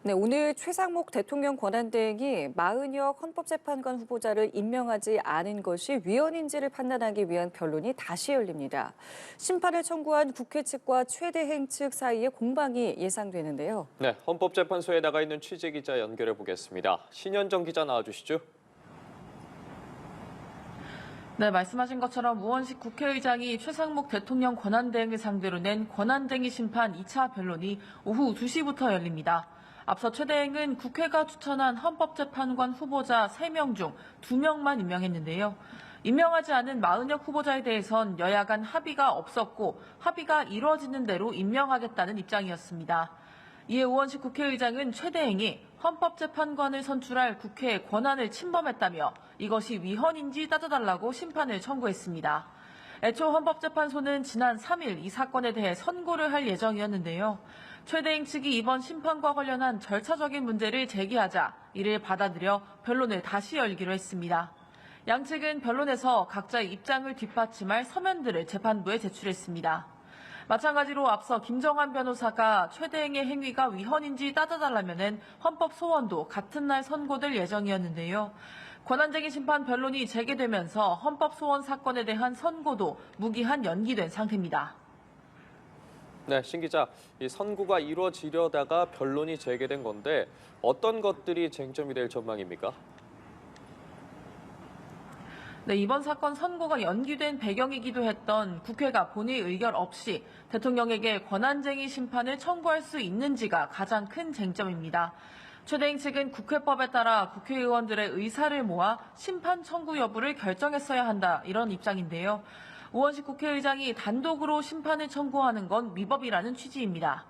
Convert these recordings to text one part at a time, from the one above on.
네, 오늘 최상목 대통령 권한대행이 마은혁 헌법재판관 후보자를 임명하지 않은 것이 위헌인지를 판단하기 위한 변론이 다시 열립니다. 심판을 청구한 국회 측과 최대행 측 사이에 공방이 예상되는데요. 네, 헌법재판소에 나가 있는 취재기자 연결해 보겠습니다. 신현정 기자 나와주시죠. 네, 말씀하신 것처럼 우원식 국회의장이 최상목 대통령 권한대행을 상대로 낸 권한쟁의 심판 2차 변론이 오후 2시부터 열립니다. 앞서 최대행은 국회가 추천한 헌법재판관 후보자 3명 중 2명만 임명했는데요. 임명하지 않은 마은혁 후보자에 대해선 여야 간 합의가 없었고 합의가 이루어지는 대로 임명하겠다는 입장이었습니다. 이에 우원식 국회의장은 최대행이 헌법재판관을 선출할 국회의 권한을 침범했다며 이것이 위헌인지 따져달라고 심판을 청구했습니다. 애초 헌법재판소는 지난 3일 이 사건에 대해 선고를 할 예정이었는데요. 최대행 측이 이번 심판과 관련한 절차적인 문제를 제기하자 이를 받아들여 변론을 다시 열기로 했습니다. 양측은 변론에서 각자의 입장을 뒷받침할 서면들을 재판부에 제출했습니다. 마찬가지로 앞서 김정한 변호사가 최대행의 행위가 위헌인지 따져달라면 헌법 소원도 같은 날 선고될 예정이었는데요. 권한쟁의 심판 변론이 재개되면서 헌법 소원 사건에 대한 선고도 무기한 연기된 상태입니다. 네, 신 기자, 이 선고가 이루어지려다가 변론이 재개된 건데 어떤 것들이 쟁점이 될 전망입니까? 네, 이번 사건 선고가 연기된 배경이기도 했던 국회가 본회의 의결 없이 대통령에게 권한쟁의 심판을 청구할 수 있는지가 가장 큰 쟁점입니다. 최대행 측은 국회법에 따라 국회의원들의 의사를 모아 심판 청구 여부를 결정했어야 한다 이런 입장인데요. 우원식 국회의장이 단독으로 심판을 청구하는 건 위법이라는 취지입니다.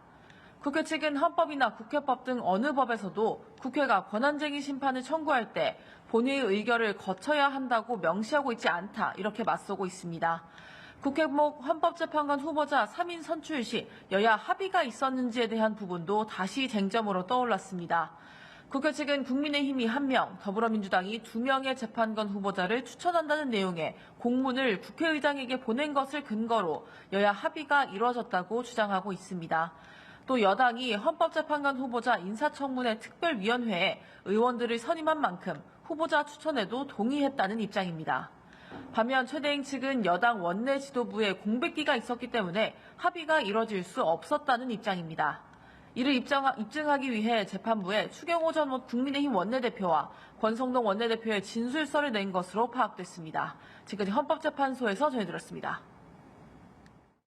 국회 측은 헌법이나 국회법 등 어느 법에서도 국회가 권한쟁의 심판을 청구할 때 본회의 의결을 거쳐야 한다고 명시하고 있지 않다 이렇게 맞서고 있습니다. 국회목 헌법재판관 후보자 3인 선출 시 여야 합의가 있었는지에 대한 부분도 다시 쟁점으로 떠올랐습니다. 국회 측은 국민의힘이 1명, 더불어민주당이 2명의 재판관 후보자를 추천한다는 내용의 공문을 국회의장에게 보낸 것을 근거로 여야 합의가 이루어졌다고 주장하고 있습니다. 또 여당이 헌법재판관 후보자 인사청문회 특별위원회에 의원들을 선임한 만큼 후보자 추천에도 동의했다는 입장입니다. 반면 최대행 측은 여당 원내 지도부에 공백기가 있었기 때문에 합의가 이뤄질 수 없었다는 입장입니다. 이를 입증하기 위해 재판부에 추경호 전 국민의힘 원내대표와 권성동 원내대표의 진술서를 낸 것으로 파악됐습니다. 지금까지 헌법재판소에서 전해드렸습니다.